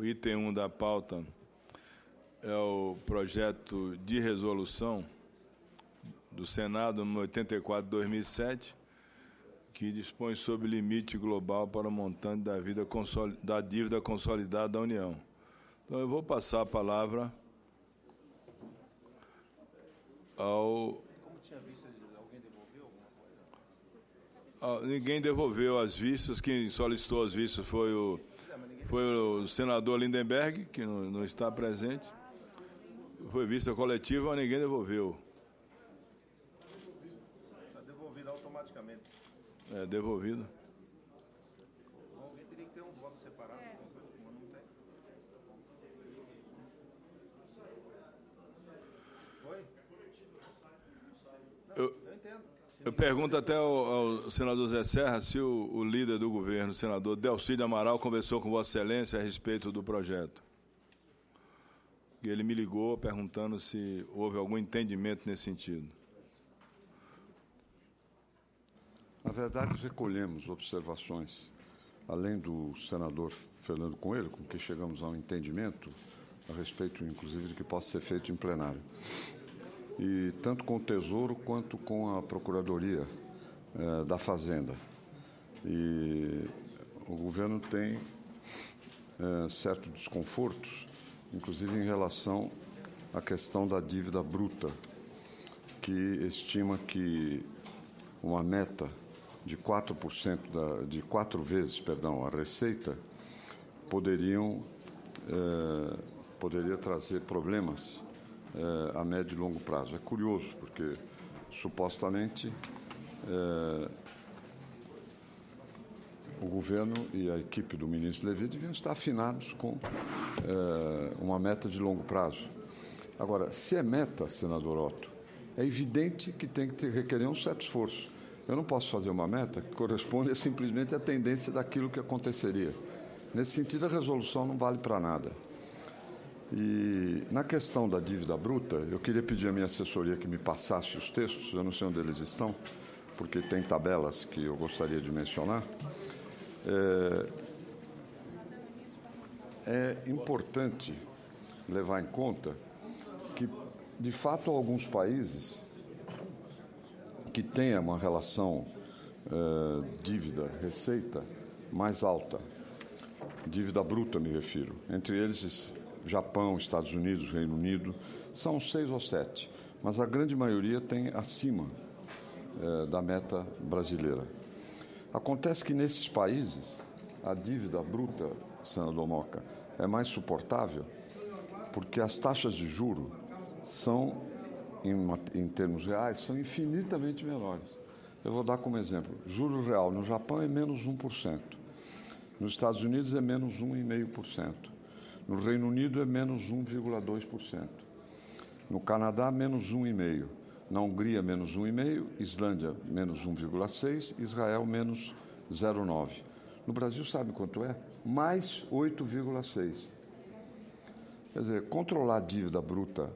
O item 1 da pauta é o projeto de resolução do Senado número 84 de 2007, que dispõe sobre o limite global para o montante da dívida consolidada da União. Então, eu vou passar a palavra ao... Como tinha visto, alguém devolveu alguma coisa? Ninguém devolveu as vistas. Quem solicitou as vistas foi o senador Lindenberg, que não está presente. Foi vista coletiva, mas ninguém devolveu. Está devolvido automaticamente. É, devolvido. Alguém teria que ter um voto separado, mas não tem. Oi? Eu entendo. Eu pergunto até ao senador Zé Serra se o líder do governo, o senador Delcídio Amaral, conversou com Vossa Excelência a respeito do projeto. E ele me ligou perguntando se houve algum entendimento nesse sentido. Na verdade, recolhemos observações, além do senador Fernando Coelho, com que chegamos a um entendimento a respeito, inclusive, de que possa ser feito em plenário. E tanto com o Tesouro quanto com a Procuradoria da Fazenda. E o governo tem certos desconfortos, inclusive em relação à questão da dívida bruta, que estima que uma meta de 4%, de 4 vezes, a receita, poderia trazer problemas a médio e longo prazo. É curioso, porque, supostamente, o governo e a equipe do ministro Levi deviam estar afinados com uma meta de longo prazo. Agora, se é meta, senador Otto, é evidente que tem que requerer um certo esforço. Eu não posso fazer uma meta que corresponde simplesmente à tendência daquilo que aconteceria. Nesse sentido, a resolução não vale para nada. E na questão da dívida bruta, eu queria pedir à minha assessoria que me passasse os textos, eu não sei onde eles estão, porque tem tabelas que eu gostaria de mencionar. É importante levar em conta que, de fato, alguns países que tenham uma relação dívida-receita mais alta, dívida bruta, me refiro, entre eles Japão, Estados Unidos, Reino Unido, são 6 ou 7, mas a grande maioria tem acima da meta brasileira. Acontece que nesses países a dívida bruta, senador Moca, é mais suportável porque as taxas de juros são, em termos reais, são infinitamente menores. Eu vou dar como exemplo, juro real no Japão é menos 1%, nos Estados Unidos é menos 1,5%, no Reino Unido é menos 1,2%, no Canadá menos 1,5%, na Hungria menos 1,5%, Islândia menos 1,6%, Israel menos 0,9%. No Brasil, sabe quanto é? Mais 8,6%. Quer dizer, controlar a dívida bruta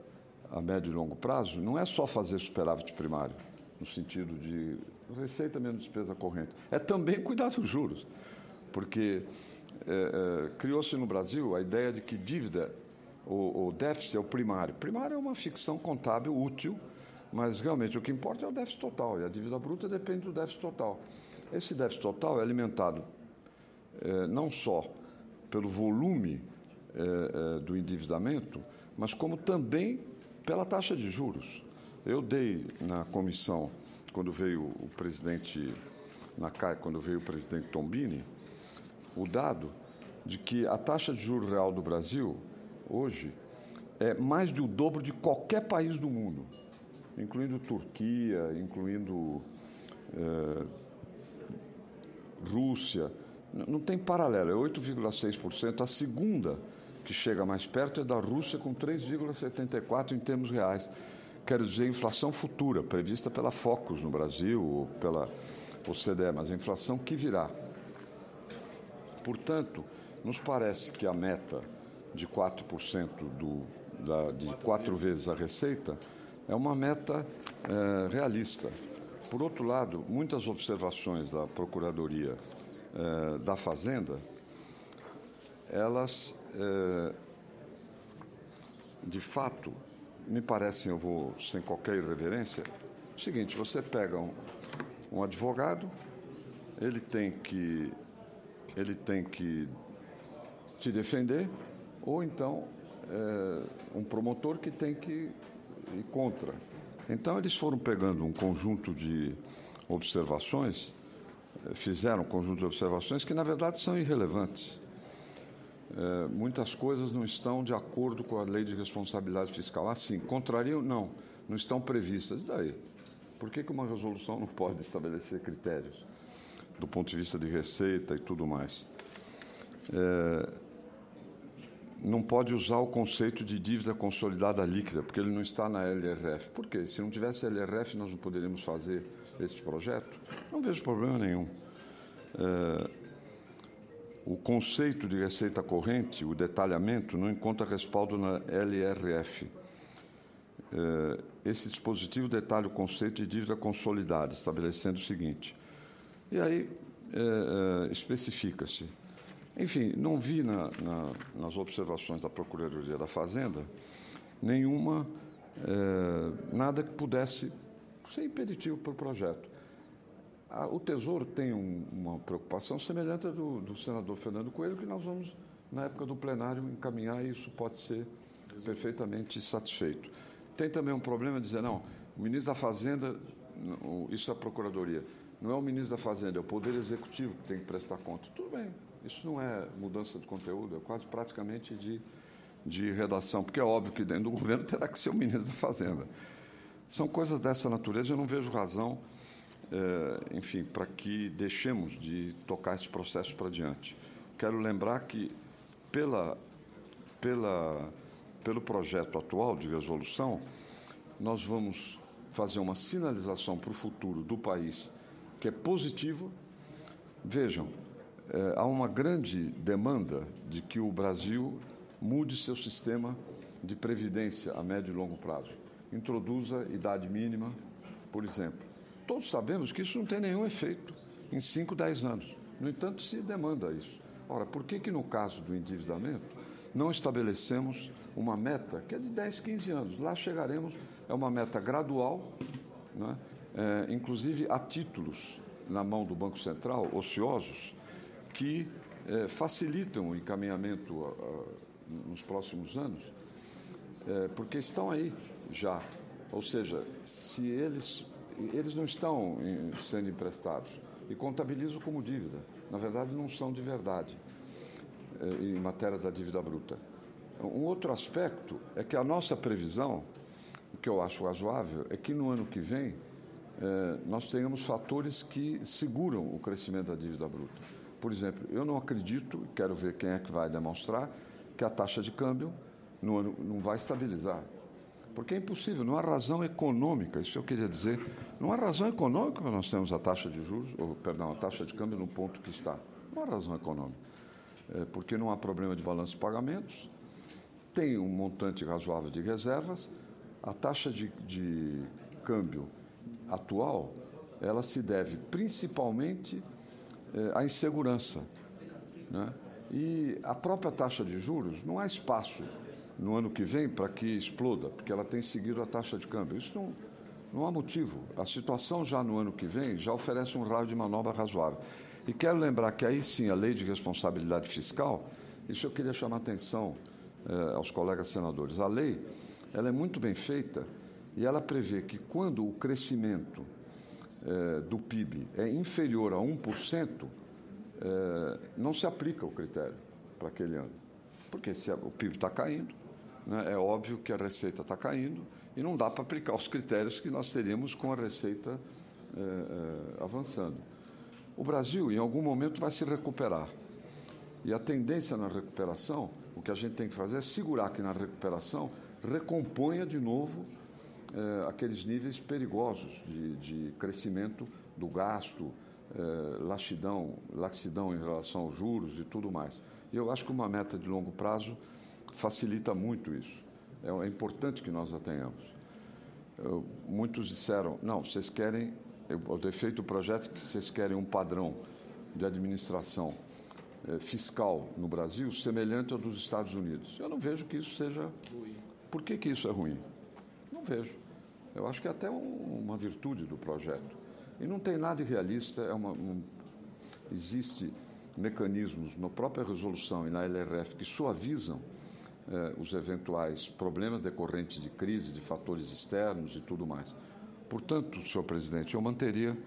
a médio e longo prazo não é só fazer superávit primário, no sentido de receita menos despesa corrente, é também cuidar dos juros, porque criou-se no Brasil a ideia de que dívida, o déficit é o primário. Primário é uma ficção contábil útil, mas realmente o que importa é o déficit total, e a dívida bruta depende do déficit total. Esse déficit total é alimentado não só pelo volume do endividamento, mas como também pela taxa de juros. Eu dei na comissão, quando veio o presidente Tombini, o dado de que a taxa de juros real do Brasil, hoje, é mais do dobro de qualquer país do mundo, incluindo Turquia, incluindo Rússia. Não tem paralelo, é 8,6%. A segunda que chega mais perto é da Rússia, com 3,74% em termos reais. Quero dizer, inflação futura, prevista pela Focus no Brasil, ou pela OCDE, mas a inflação que virá. Portanto, nos parece que a meta de 4% de 4 vezes a receita é uma meta realista. Por outro lado, muitas observações da Procuradoria da Fazenda elas, de fato, me parecem, eu vou sem qualquer irreverência, o seguinte: você pega um advogado, ele tem que te defender, ou então um promotor que tem que ir contra. Então, eles foram pegando um conjunto de observações, fizeram um conjunto de observações que, na verdade, são irrelevantes. Muitas coisas não estão de acordo com a lei de responsabilidade fiscal. Assim, contrariam? Não estão previstas. E daí? Por que uma resolução não pode estabelecer critérios do ponto de vista de receita e tudo mais? Não pode usar o conceito de dívida consolidada líquida, porque ele não está na LRF. Por quê? Se não tivesse LRF, nós não poderíamos fazer este projeto? Não vejo problema nenhum. O conceito de receita corrente, o detalhamento, não encontra respaldo na LRF. Esse dispositivo detalha o conceito de dívida consolidada, estabelecendo o seguinte. E aí especifica-se. Enfim, não vi nas observações da Procuradoria da Fazenda nada que pudesse ser impeditivo para o projeto. O Tesouro tem uma preocupação semelhante à do senador Fernando Coelho, que nós vamos, na época do plenário, encaminhar, e isso pode ser perfeitamente satisfeito. Tem também um problema de dizer, não, o ministro da Fazenda, isso é a Procuradoria, não é o ministro da Fazenda, é o Poder Executivo que tem que prestar conta. Tudo bem, isso não é mudança de conteúdo, é quase praticamente de redação, porque é óbvio que dentro do governo terá que ser o ministro da Fazenda. São coisas dessa natureza, eu não vejo razão, enfim, para que deixemos de tocar esse processo para diante. Quero lembrar que, pelo projeto atual de resolução, nós vamos fazer uma sinalização para o futuro do país que é positiva. Vejam, há uma grande demanda de que o Brasil mude seu sistema de previdência a médio e longo prazo. Introduza idade mínima, por exemplo. Todos sabemos que isso não tem nenhum efeito em 5, 10 anos. No entanto, se demanda isso. Ora, por que no caso do endividamento não estabelecemos uma meta que é de 10, 15 anos? Lá chegaremos, é uma meta gradual, né? Inclusive há títulos na mão do Banco Central, ociosos, que facilitam o encaminhamento nos próximos anos, porque estão aí já. Ou seja, se eles não estão sendo emprestados e contabilizam como dívida. Na verdade, não são de verdade em matéria da dívida bruta. Um outro aspecto é que a nossa previsão, o que eu acho razoável, é que no ano que vem nós tenhamos fatores que seguram o crescimento da dívida bruta. Por exemplo, eu não acredito, quero ver quem é que vai demonstrar, que a taxa de câmbio no ano não vai estabilizar. Porque é impossível, não há razão econômica, isso eu queria dizer, não há razão econômica para nós termos a taxa de juros, a taxa de câmbio no ponto que está. Não há razão econômica, porque não há problema de balanço de pagamentos, tem um montante razoável de reservas, a taxa de câmbio atual, ela se deve principalmente à insegurança, né? E a própria taxa de juros, não há espaço no ano que vem para que exploda, porque ela tem seguido a taxa de câmbio. Isso não há motivo. A situação já no ano que vem já oferece um raio de manobra razoável. E quero lembrar que aí sim a lei de responsabilidade fiscal, isso eu queria chamar a atenção aos colegas senadores. A lei, ela é muito bem feita e ela prevê que quando o crescimento do PIB é inferior a 1%, não se aplica o critério para aquele ano. Porque se o PIB está caindo, né, é óbvio que a receita está caindo e não dá para aplicar os critérios que nós teríamos com a receita avançando. O Brasil, em algum momento, vai se recuperar. E a tendência na recuperação, o que a gente tem que fazer é segurar que na recuperação recomponha de novo aqueles níveis perigosos de crescimento do gasto, laxidão em relação aos juros e tudo mais. E eu acho que uma meta de longo prazo facilita muito isso. É importante que nós a tenhamos. Muitos disseram, não, vocês querem, o defeito do projeto é que vocês querem um padrão de administração fiscal no Brasil semelhante ao dos Estados Unidos. Eu não vejo que isso seja... Por que isso é ruim? Não vejo. Eu acho que é até uma virtude do projeto. E não tem nada irrealista, existe mecanismos na própria resolução e na LRF que suavizam os eventuais problemas decorrentes de crise, de fatores externos e tudo mais. Portanto, senhor presidente, eu manteria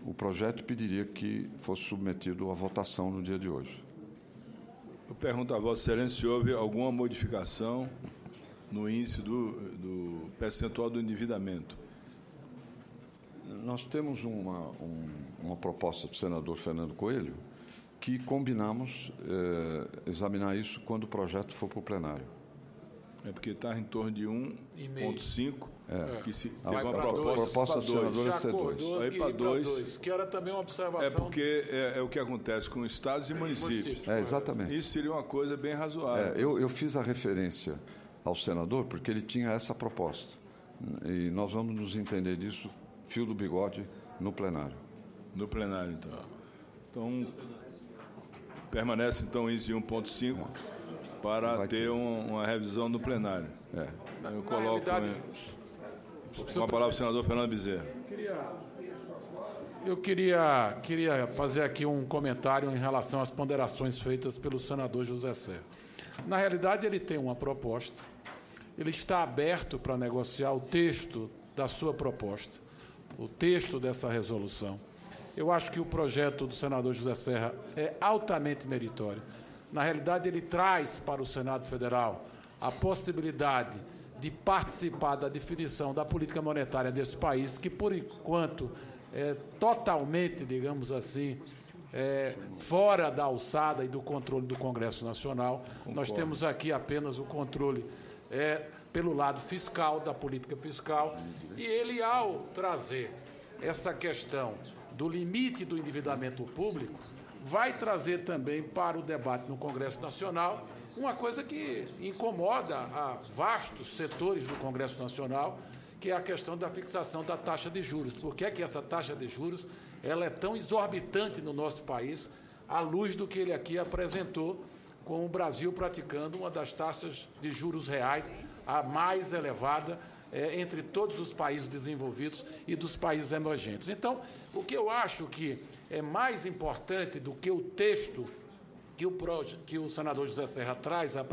o projeto e pediria que fosse submetido à votação no dia de hoje. Eu pergunto a Vossa Excelência se houve alguma modificação no índice do percentual do endividamento. Nós temos uma proposta do senador Fernando Coelho que combinamos examinar isso quando o projeto for para o plenário. É porque está em torno de 1,5, que se teve uma proposta do senador é ser 2. Aí para 2, que era também uma observação. É porque é o que acontece com estados e municípios. Exatamente. Isso seria uma coisa bem razoável. Eu fiz a referência ao senador porque ele tinha essa proposta. E nós vamos nos entender disso, fio do bigode, no plenário. No plenário, então. Então, permanece, então, o índice de 1,5 para ter uma revisão no plenário. Eu coloco com a palavra o senador Fernando Bezerra. Eu queria fazer aqui um comentário em relação às ponderações feitas pelo senador José Serra. Na realidade, ele tem uma proposta, ele está aberto para negociar o texto da sua proposta, o texto dessa resolução. Eu acho que o projeto do senador José Serra é altamente meritório. Na realidade, ele traz para o Senado Federal a possibilidade de participar da definição da política monetária desse país, que, por enquanto, é totalmente, digamos assim, fora da alçada e do controle do Congresso Nacional. Concordo. Nós temos aqui apenas o controle pelo lado fiscal, da política fiscal, e ele, ao trazer essa questão do limite do endividamento público, vai trazer também para o debate no Congresso Nacional uma coisa que incomoda a vastos setores do Congresso Nacional, que é a questão da fixação da taxa de juros. Por que é que essa taxa de juros ela é tão exorbitante no nosso país, à luz do que ele aqui apresentou, com o Brasil praticando uma das taxas de juros reais, a mais elevada entre todos os países desenvolvidos e dos países emergentes. Então, o que eu acho que é mais importante do que o texto que o senador José Serra traz à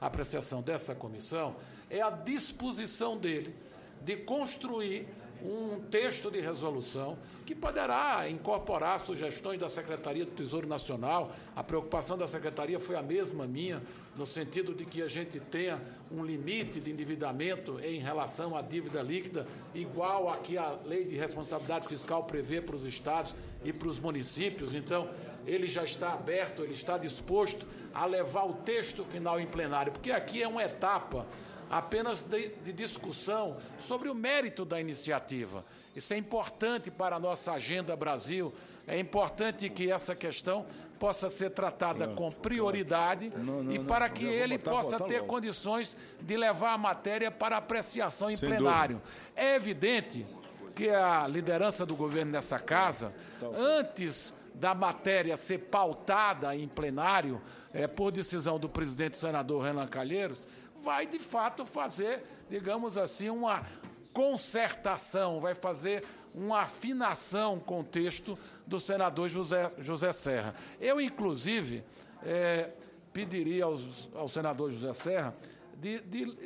apreciação dessa comissão é a disposição dele de construir um texto de resolução que poderá incorporar sugestões da Secretaria do Tesouro Nacional. A preocupação da Secretaria foi a mesma minha, no sentido de que a gente tenha um limite de endividamento em relação à dívida líquida, igual a que a Lei de Responsabilidade Fiscal prevê para os estados e para os municípios. Então, ele já está aberto, ele está disposto a levar o texto final em plenário, porque aqui é uma etapa apenas de discussão sobre o mérito da iniciativa. Isso é importante para a nossa agenda Brasil, é importante que essa questão possa ser tratada com prioridade para que ele possa ter condições de levar a matéria para apreciação em plenário. É evidente que a liderança do governo nessa casa, antes da matéria ser pautada em plenário, por decisão do presidente senador Renan Calheiros, vai, de fato, fazer, digamos assim, uma concertação, vai fazer uma afinação com o texto do senador José Serra. Eu, inclusive, pediria ao senador José Serra,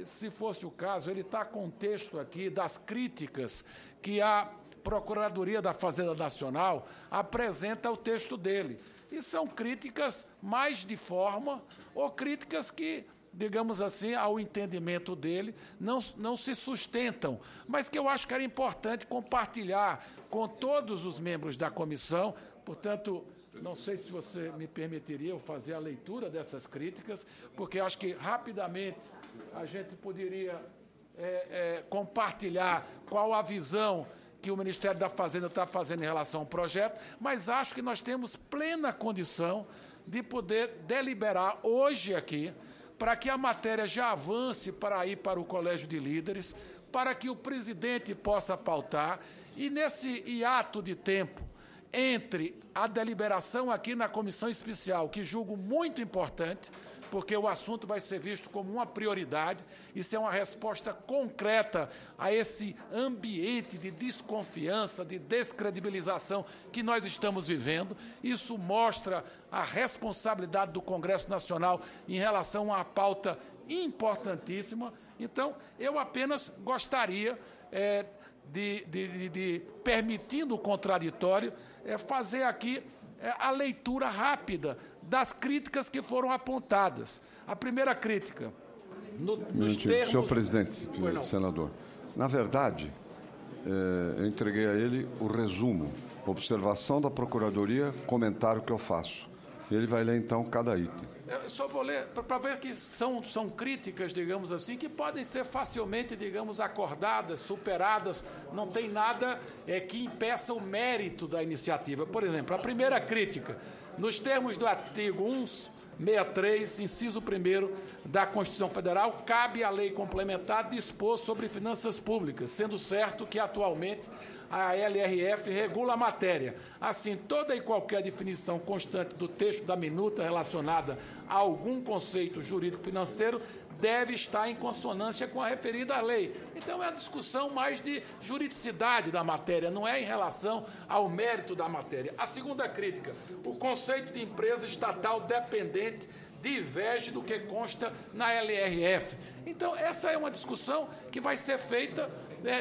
se fosse o caso, ele está com o texto aqui das críticas que a Procuradoria da Fazenda Nacional apresenta ao texto dele. E são críticas mais de forma ou críticas que, digamos assim, ao entendimento dele, não se sustentam, mas que eu acho que era importante compartilhar com todos os membros da comissão. Portanto, não sei se você me permitiria eu fazer a leitura dessas críticas, porque acho que rapidamente a gente poderia compartilhar qual a visão que o Ministério da Fazenda está fazendo em relação ao projeto, mas acho que nós temos plena condição de poder deliberar hoje aqui, para que a matéria já avance para ir para o Colégio de Líderes, para que o presidente possa pautar, e nesse hiato de tempo entre a deliberação aqui na comissão especial, que julgo muito importante, porque o assunto vai ser visto como uma prioridade. Isso é uma resposta concreta a esse ambiente de desconfiança, de descredibilização que nós estamos vivendo. Isso mostra a responsabilidade do Congresso Nacional em relação a uma pauta importantíssima. Então, eu apenas gostaria permitindo o contraditório, fazer aqui a leitura rápida das críticas que foram apontadas. A primeira crítica, nos termos... Senhor presidente, senador, na verdade, eu entreguei a ele o resumo, observação da Procuradoria, comentário que eu faço. Ele vai ler, então, cada item. Eu só vou ler para ver que são críticas, digamos assim, que podem ser facilmente, digamos, acordadas, superadas. Não tem nada que impeça o mérito da iniciativa. Por exemplo, a primeira crítica, nos termos do artigo 163, inciso 1º da Constituição Federal, cabe à lei complementar dispor sobre finanças públicas, sendo certo que, atualmente, a LRF regula a matéria. Assim, toda e qualquer definição constante do texto da minuta relacionada a algum conceito jurídico-financeiro deve estar em consonância com a referida lei. Então, é a discussão mais de juridicidade da matéria, não é em relação ao mérito da matéria. A segunda crítica, o conceito de empresa estatal dependente diverge do que consta na LRF. Então, essa é uma discussão que vai ser feita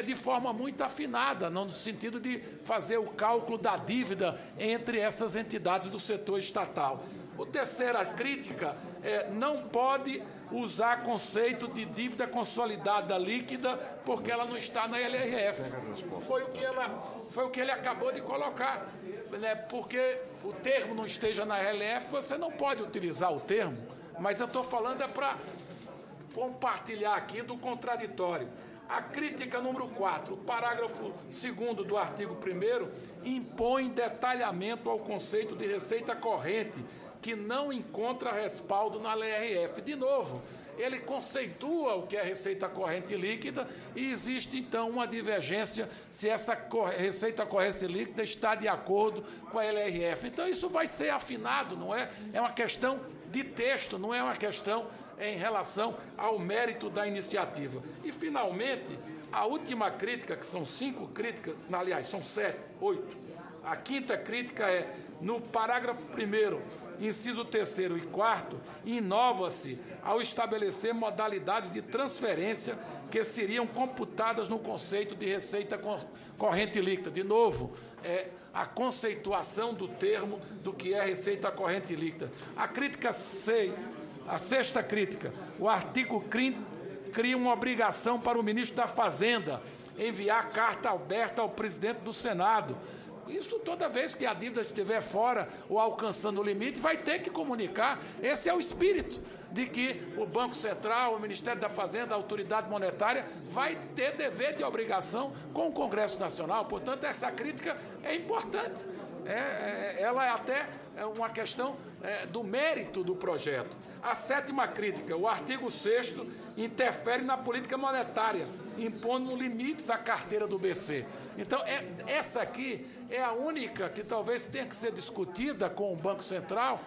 de forma muito afinada, não no sentido de fazer o cálculo da dívida entre essas entidades do setor estatal. A terceira crítica não pode usar conceito de dívida consolidada líquida porque ela não está na LRF. Foi o que ele acabou de colocar. Né? Porque o termo não esteja na LRF, você não pode utilizar o termo, mas eu estou falando para compartilhar aqui do contraditório. A crítica número 4, o parágrafo 2º do artigo 1º, impõe detalhamento ao conceito de receita corrente, que não encontra respaldo na LRF. De novo, ele conceitua o que é receita corrente líquida e existe, então, uma divergência se essa receita corrente líquida está de acordo com a LRF. Então, isso vai ser afinado, não é? É uma questão de texto, não é uma questão em relação ao mérito da iniciativa. E, finalmente, a última crítica, que são 5 críticas, aliás, são 7, 8. A quinta crítica é, no parágrafo 1º, inciso 3º e 4º, inova-se ao estabelecer modalidades de transferência que seriam computadas no conceito de receita corrente líquida. De novo, a conceituação do termo do que é receita corrente líquida. A sexta crítica, o artigo cria uma obrigação para o ministro da Fazenda enviar carta aberta ao presidente do Senado. Isso toda vez que a dívida estiver fora ou alcançando o limite, vai ter que comunicar. Esse é o espírito de que o Banco Central, o Ministério da Fazenda, a Autoridade Monetária vai ter dever de obrigação com o Congresso Nacional. Portanto, essa crítica é importante. Ela é até uma questão do mérito do projeto. A sétima crítica, o artigo 6º interfere na política monetária, impondo limites à carteira do BC. Então, essa aqui é a única que talvez tenha que ser discutida com o Banco Central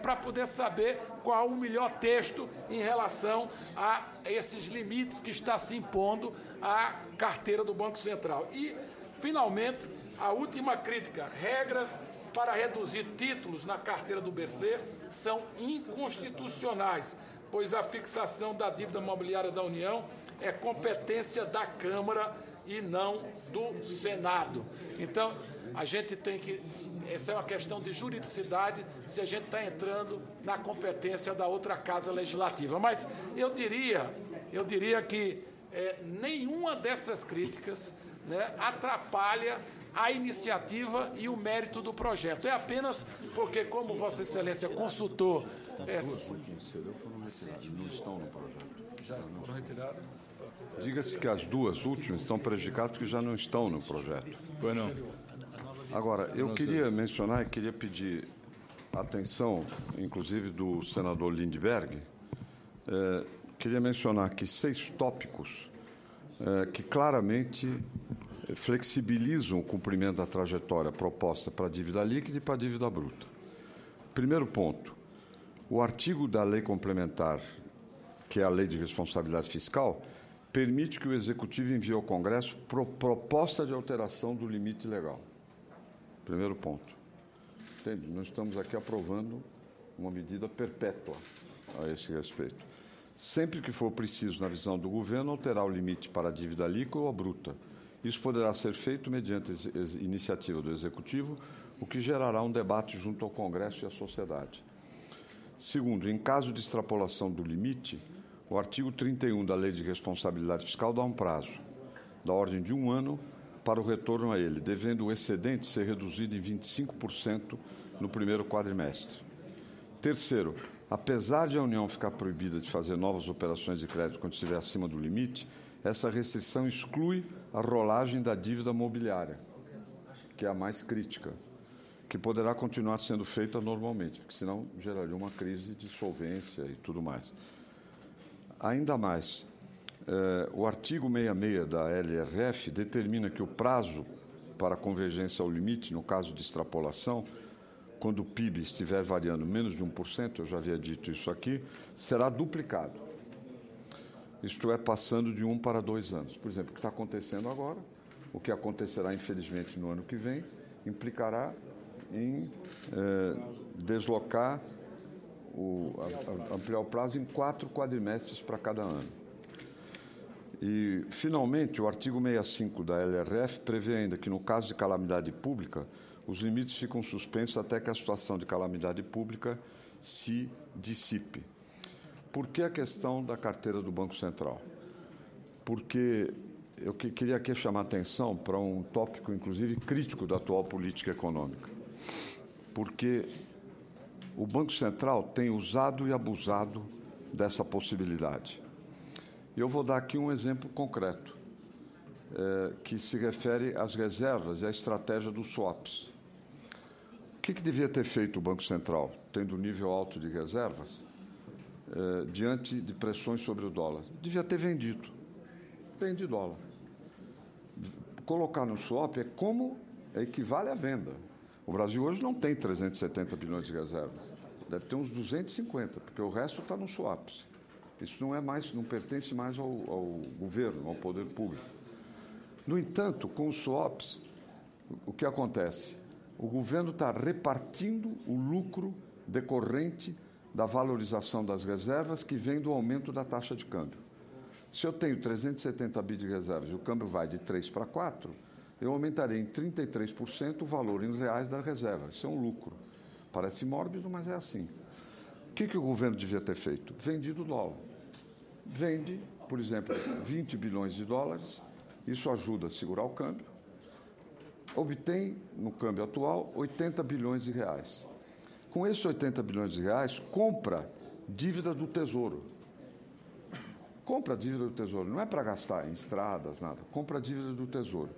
para poder saber qual o melhor texto em relação a esses limites que está se impondo à carteira do Banco Central. E, finalmente, a última crítica, regras para reduzir títulos na carteira do BC são inconstitucionais, pois a fixação da dívida mobiliária da União é competência da Câmara e não do Senado. Então, a gente tem que... Essa é uma questão de juridicidade, se a gente está entrando na competência da outra Casa Legislativa. Mas eu diria que nenhuma dessas críticas, né, atrapalha a iniciativa e o mérito do projeto. É apenas porque, como Vossa Excelência consultou... Não estão no projeto. Já foram retiradas? Diga-se que as duas últimas estão prejudicadas porque já não estão no projeto. Pois não. Agora, eu queria mencionar e queria pedir atenção, inclusive do senador Lindbergh, queria mencionar aqui 6 tópicos que claramente flexibilizam o cumprimento da trajetória proposta para a dívida líquida e para a dívida bruta. Primeiro ponto, o artigo da lei complementar, que é a Lei de Responsabilidade Fiscal, permite que o Executivo envie ao Congresso proposta de alteração do limite legal. Primeiro ponto. Entende? Nós estamos aqui aprovando uma medida perpétua a esse respeito. Sempre que for preciso, na visão do governo, alterar o limite para a dívida líquida ou a bruta. Isso poderá ser feito mediante iniciativa do Executivo, o que gerará um debate junto ao Congresso e à sociedade. Segundo, em caso de extrapolação do limite, o artigo 31 da Lei de Responsabilidade Fiscal dá um prazo, da ordem de 1 ano, para o retorno a ele, devendo o excedente ser reduzido em 25% no primeiro quadrimestre. Terceiro, apesar de a União ficar proibida de fazer novas operações de crédito quando estiver acima do limite, essa restrição exclui a rolagem da dívida mobiliária, que é a mais crítica, que poderá continuar sendo feita normalmente, porque senão geraria uma crise de solvência e tudo mais. Ainda mais, o artigo 66 da LRF determina que o prazo para a convergência ao limite, no caso de extrapolação, quando o PIB estiver variando menos de 1%, eu já havia dito isso aqui, será duplicado. Isto é, passando de 1 para 2 anos. Por exemplo, o que está acontecendo agora, o que acontecerá, infelizmente, no ano que vem, implicará em deslocar, ampliar o prazo em 4 quadrimestres para cada ano. E, finalmente, o artigo 65 da LRF prevê ainda que, no caso de calamidade pública, os limites ficam suspensos até que a situação de calamidade pública se dissipe. Por que a questão da carteira do Banco Central? Porque eu queria aqui chamar a atenção para um tópico, inclusive, crítico da atual política econômica. Porque o Banco Central tem usado e abusado dessa possibilidade. Eu vou dar aqui um exemplo concreto, que se refere às reservas e à estratégia dos swaps. O que devia ter feito o Banco Central, tendo nível alto de reservas, diante de pressões sobre o dólar? Devia ter vendido. Vende dólar. Colocar no swap equivale à venda. O Brasil hoje não tem 370 bilhões de reservas. Deve ter uns 250, porque o resto está nos swaps. Isso não pertence mais ao governo, ao poder público. No entanto, com os swaps, o que acontece? O governo está repartindo o lucro decorrente da valorização das reservas que vem do aumento da taxa de câmbio. Se eu tenho 370 bi de reservas e o câmbio vai de 3 para 4, eu aumentarei em 33% o valor em reais da reserva. Isso é um lucro. Parece mórbido, mas é assim. O que o governo devia ter feito? Vendido dólar. Vende, por exemplo, 20 bilhões de dólares, isso ajuda a segurar o câmbio, obtém, no câmbio atual, 80 bilhões de reais. Com esses 80 bilhões de reais, compra dívida do Tesouro. Compra dívida do Tesouro, não é para gastar em estradas, nada. Compra dívida do Tesouro.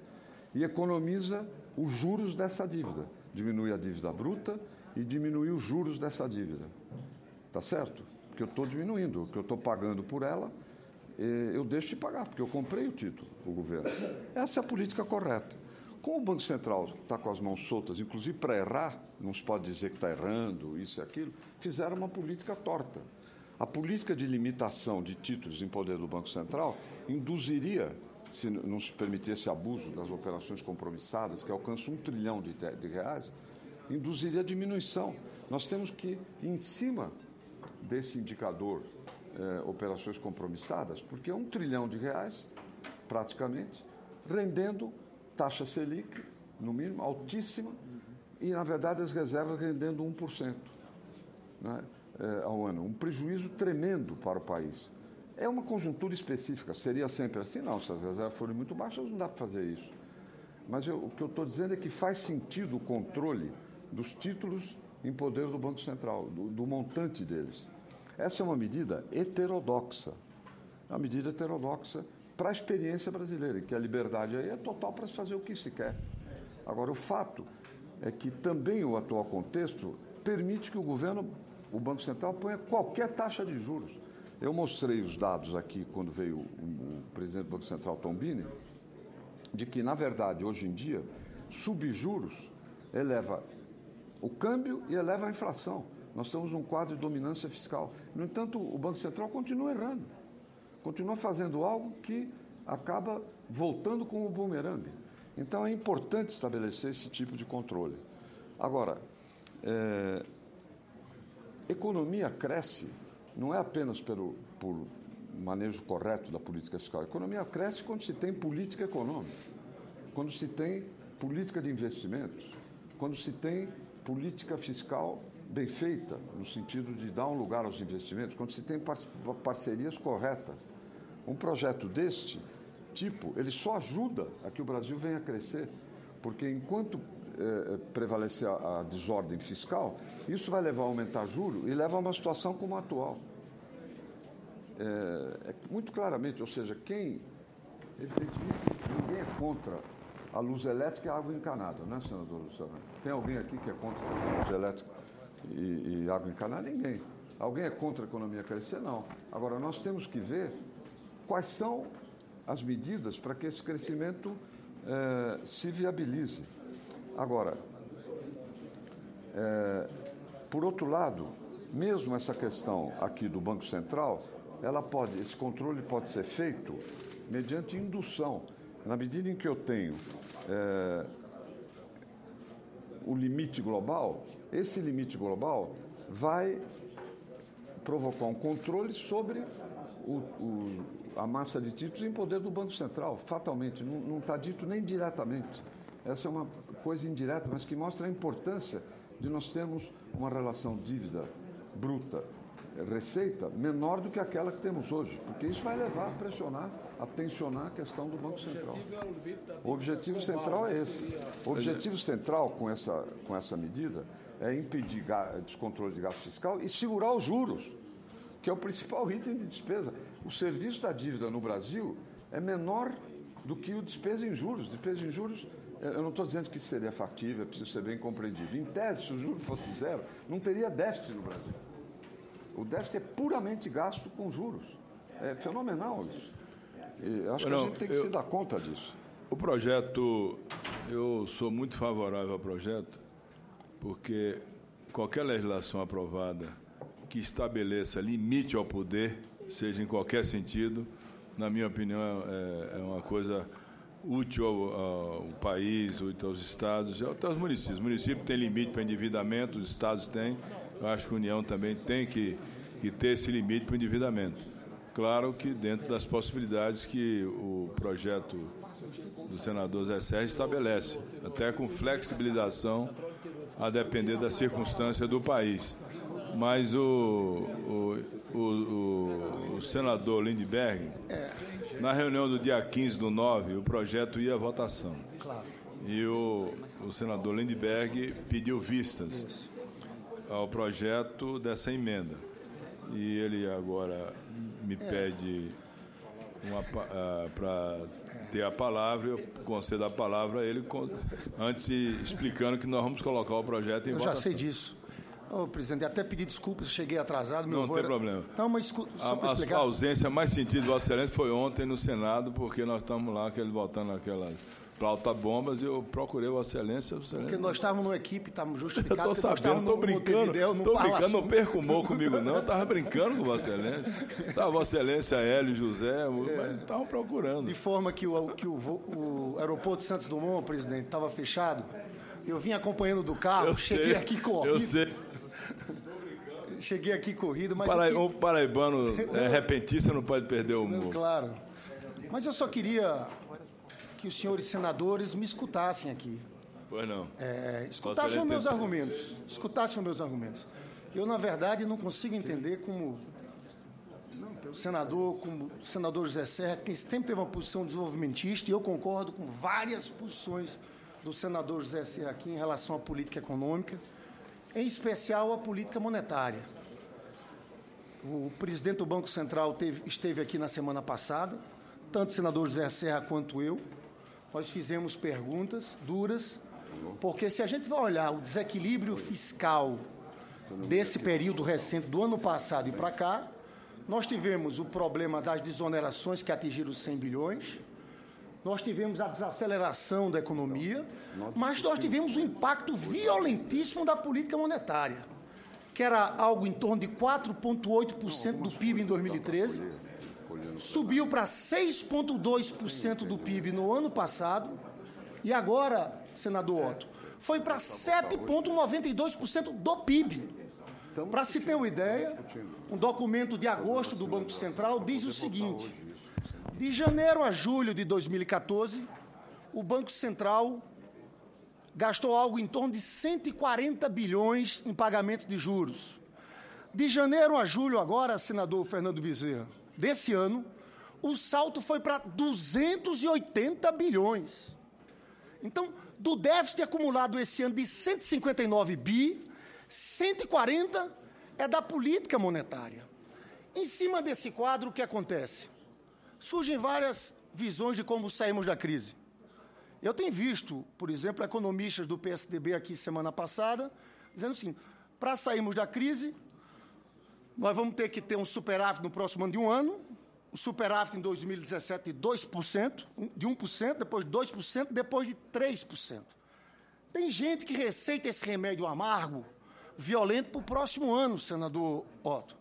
E economiza os juros dessa dívida. Diminui a dívida bruta e diminui os juros dessa dívida. Tá certo? Porque eu estou diminuindo, o que eu estou pagando por ela, eu deixo de pagar, porque eu comprei o título, o governo. Essa é a política correta. Como o Banco Central está com as mãos soltas, inclusive para errar, não se pode dizer que está errando, isso e aquilo, fizeram uma política torta. A política de limitação de títulos em poder do Banco Central induziria, se não se permitisse abuso das operações compromissadas, que alcançam 1 trilhão de reais, induziria a diminuição. Nós temos que ir em cima desse indicador, operações compromissadas, porque é 1 trilhão de reais, praticamente, rendendo taxa Selic, no mínimo, altíssima, e, na verdade, as reservas rendendo 1%, né, ao ano. Um prejuízo tremendo para o país. É uma conjuntura específica. Seria sempre assim? Não, se as reservas forem muito baixas, não dá para fazer isso. Mas o que eu estou dizendo é que faz sentido o controle dos títulos em poder do Banco Central, do montante deles. Essa é uma medida heterodoxa. É uma medida heterodoxa para a experiência brasileira, em que a liberdade aí é total para se fazer o que se quer. Agora, o fato é que também o atual contexto permite que o Banco Central ponha qualquer taxa de juros. Eu mostrei os dados aqui quando veio o presidente do Banco Central, Tombini, de que, na verdade, hoje em dia, subjuros eleva o câmbio e eleva a inflação. Nós estamos num quadro de dominância fiscal. No entanto, o Banco Central continua errando, continua fazendo algo que acaba voltando como um bumerangue. Então, é importante estabelecer esse tipo de controle. Agora, economia cresce não é apenas por manejo correto da política fiscal. A economia cresce quando se tem política econômica, quando se tem política de investimentos, quando se tem política fiscal bem feita, no sentido de dar um lugar aos investimentos, quando se tem parcerias corretas. Um projeto deste tipo, ele só ajuda a que o Brasil venha a crescer, porque enquanto prevalecer a desordem fiscal, isso vai levar a aumentar juros e leva a uma situação como a atual. Muito claramente, ou seja, evidentemente, ninguém é contra a luz elétrica e a água encanada, né, senador Luciano? Tem alguém aqui que é contra a luz elétrica e água encanada? Ninguém. Alguém é contra a economia crescer? Não. Agora, nós temos que ver quais são as medidas para que esse crescimento se viabilize. Agora, por outro lado, mesmo essa questão aqui do Banco Central, esse controle pode ser feito mediante indução. Na medida em que eu tenho o limite global, esse limite global vai provocar um controle sobre a massa de títulos em poder do Banco Central, fatalmente, não está dito nem diretamente. Essa é uma coisa indireta, mas que mostra a importância de nós termos uma relação dívida bruta receita menor do que aquela que temos hoje, porque isso vai levar a pressionar, a tensionar a questão do Banco Central. O objetivo central é esse. O objetivo central com essa medida é impedir descontrole de gasto fiscal e segurar os juros, que é o principal item de despesa. O serviço da dívida no Brasil é menor do que o despesa em juros. Despesa em juros, eu não estou dizendo que isso seria factível, é preciso ser bem compreendido. Em tese, se o juro fosse zero, não teria déficit no Brasil. O déficit é puramente gasto com juros. É fenomenal isso. E acho que a gente tem que se dar conta disso. O projeto, eu sou muito favorável ao projeto, porque qualquer legislação aprovada que estabeleça limite ao poder, seja em qualquer sentido, na minha opinião, é uma coisa útil ao país, útil aos estados, até aos municípios. Os municípios têm limite para endividamento, os estados têm. Eu acho que a União também tem que ter esse limite para o endividamento. Claro que dentro das possibilidades que o projeto do senador Zé Serra estabelece, até com flexibilização a depender da circunstância do país. Mas o senador Lindbergh, na reunião do dia 15/9, o projeto ia à votação. Claro. E o senador Lindbergh pediu vistas ao projeto dessa emenda. E ele agora me pede para ter a palavra, eu concedo a palavra a ele, antes explicando que nós vamos colocar o projeto em votação. Eu já sei disso. Presidente, até pedi desculpas, cheguei atrasado. Não tem problema. Não, mas só para explicar. A ausência mais sentida do Vossa Excelência foi ontem no Senado, porque nós estamos lá, voltando naquelas pauta-bombas, e eu procurei Vossa Excelência. Porque nós estávamos numa equipe, estávamos justificados. Eu estou sabendo, estou brincando, não perco humor comigo não, eu estava brincando com Vossa Excelência. Estava Vossa Excelência, Hélio, José, mas estavam procurando. De forma que o aeroporto de Santos Dumont, presidente, estava fechado. Eu vim acompanhando do carro, cheguei aqui corrido. Eu sei. Cheguei aqui corrido, mas... O paraibano repentista não pode perder o humor. Claro. Mas eu só queria que os senhores senadores me escutassem aqui. Pois não. Escutassem os meus argumentos. Eu, na verdade, não consigo entender como o senador José Serra, que sempre teve uma posição desenvolvimentista, e eu concordo com várias posições do senador José Serra aqui em relação à política econômica, em especial à política monetária. O presidente do Banco Central esteve aqui na semana passada, tanto o senador José Serra quanto eu. Nós fizemos perguntas duras, porque se a gente vai olhar o desequilíbrio fiscal desse período recente, do ano passado e para cá, nós tivemos o problema das desonerações que atingiram os 100 bilhões, nós tivemos a desaceleração da economia, mas nós tivemos um impacto violentíssimo da política monetária, que era algo em torno de 4,8% do PIB em 2013, subiu para 6,2% do PIB no ano passado, e agora, senador Otto, foi para 7,92% do PIB. Para se ter uma ideia, um documento de agosto do Banco Central diz o seguinte: de janeiro a julho de 2014, o Banco Central gastou algo em torno de 140 bilhões em pagamentos de juros. De janeiro a julho agora, senador Fernando Bezerra, desse ano, o salto foi para 280 bilhões. Então, do déficit acumulado esse ano de 159 bi, 140 é da política monetária. Em cima desse quadro, o que acontece? Surgem várias visões de como saímos da crise. Eu tenho visto, por exemplo, economistas do PSDB aqui semana passada, dizendo assim, para sairmos da crise, nós vamos ter que ter um superávit no próximo ano de um ano, o superávit em 2017 de 2%, de 1%, depois de 2%, depois de 3%. Tem gente que receita esse remédio amargo, violento, para o próximo ano, senador Otto.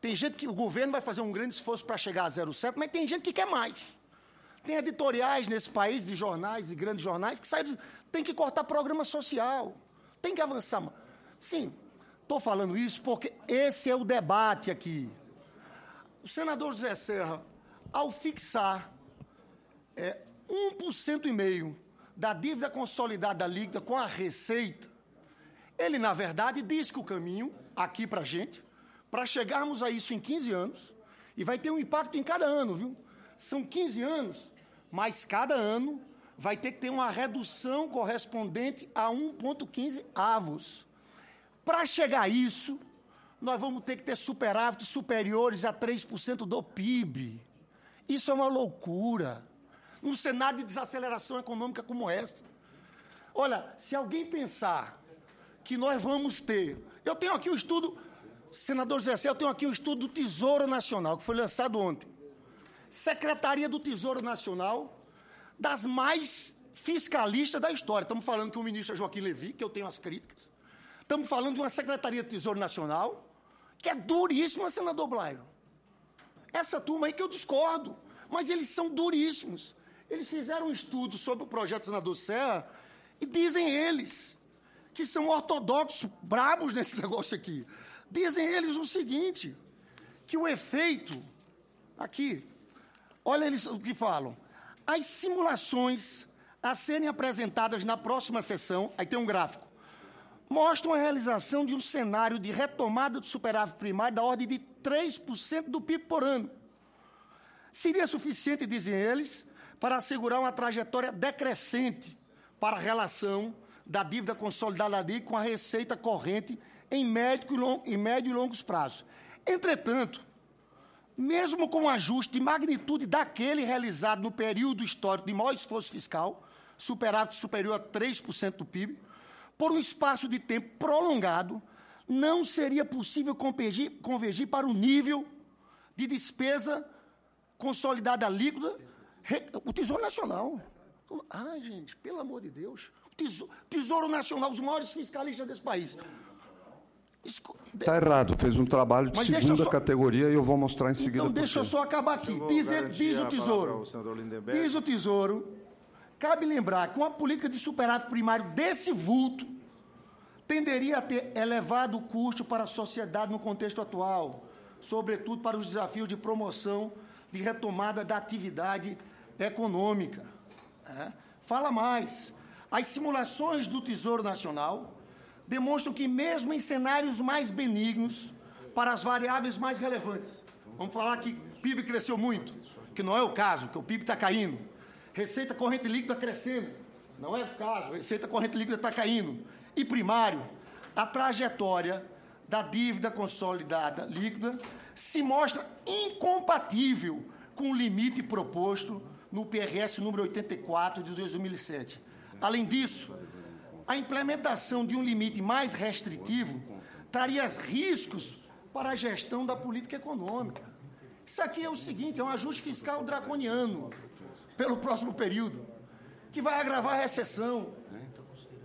Tem gente que o governo vai fazer um grande esforço para chegar a 0,7, mas tem gente que quer mais. Tem editoriais nesse país, de jornais, de grandes jornais, que saem dizendo, tem que cortar programa social, tem que avançar. Sim, estou falando isso porque esse é o debate aqui. O senador José Serra, ao fixar 1,5% da dívida consolidada líquida com a receita, ele, na verdade, diz que o caminho, aqui para a gente, para chegarmos a isso em 15 anos, e vai ter um impacto em cada ano, viu? São 15 anos, mas cada ano vai ter que ter uma redução correspondente a 1,15 avos. Para chegar a isso, nós vamos ter que ter superávites superiores a 3% do PIB. Isso é uma loucura. Num cenário de desaceleração econômica como essa. Olha, se alguém pensar que nós vamos ter... Eu tenho aqui o estudo... Senador José Serra, eu tenho aqui o estudo do Tesouro Nacional, que foi lançado ontem. Secretaria do Tesouro Nacional, das mais fiscalistas da história. Estamos falando que o ministro é Joaquim Levy, que eu tenho as críticas. Estamos falando de uma Secretaria do Tesouro Nacional, que é duríssima, senador Blairo. Essa turma aí que eu discordo, mas eles são duríssimos. Eles fizeram um estudo sobre o projeto do senador Serra e dizem eles que são ortodoxos, bravos nesse negócio aqui. Dizem eles o seguinte, que o efeito, aqui, olha eles o que falam, as simulações a serem apresentadas na próxima sessão, aí tem um gráfico, mostram a realização de um cenário de retomada do superávit primário da ordem de 3% do PIB por ano. Seria suficiente, dizem eles, para assegurar uma trajetória decrescente para a relação da dívida consolidada líquida com a receita corrente em médio e longos prazos. Entretanto, mesmo com o ajuste de magnitude daquele realizado no período histórico de maior esforço fiscal, superávit superior a 3% do PIB, por um espaço de tempo prolongado, não seria possível convergir para o nível de despesa consolidada líquida, o Tesouro Nacional. Ai, gente, pelo amor de Deus. Tesouro Nacional, os maiores fiscalistas desse país. Está errado, fez um trabalho de segunda categoria e eu vou mostrar em seguida. Então, deixa eu só acabar aqui. Diz o Tesouro, cabe lembrar que uma política de superávit primário desse vulto tenderia a ter elevado custo para a sociedade no contexto atual, sobretudo para os desafios de promoção de retomada da atividade econômica. Fala mais. As simulações do Tesouro Nacional demonstram que, mesmo em cenários mais benignos, para as variáveis mais relevantes, vamos falar que o PIB cresceu muito, que não é o caso, que o PIB está caindo, receita corrente líquida crescendo, não é o caso, receita corrente líquida está caindo, e primário, a trajetória da dívida consolidada líquida se mostra incompatível com o limite proposto no PRS número 84 de 2007. Além disso, a implementação de um limite mais restritivo traria riscos para a gestão da política econômica. Isso aqui é o seguinte, é um ajuste fiscal draconiano. pelo próximo período, que vai agravar a recessão,